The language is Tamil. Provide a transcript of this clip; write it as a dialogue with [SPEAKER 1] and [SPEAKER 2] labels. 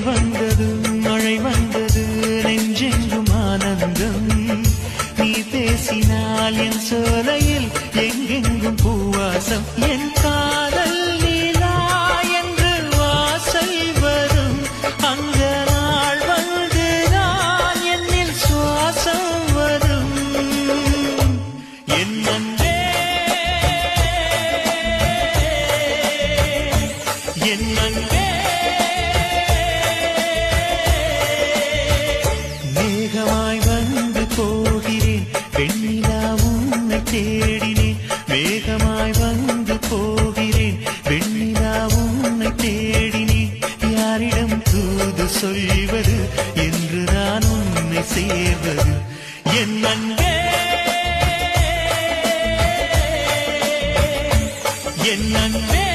[SPEAKER 1] வந்தது மழை வந்தது நெஞ்செங்கும் ஆனந்தம் நீ பேசினால் என் சோலையில் எங்கெங்கும் பூவாசம் என் காதல் நீலா என்று வாசல் வரும் அங்க நாள் வந்து நான் என்னில் சுவாசம் வரும் என் அன்பே என் அன்பே மேகமாய் வந்து போகிறேன் வெண்ணிலா உன்னை தேடினேன் மேகமாய் வந்து போகிறேன் வெண்ணிலா உன்னை தேடினேன் யாரிடம் தூது சொல்வது என்று நான் உன்னை சேர்வது என் அன்பே என் அன்பே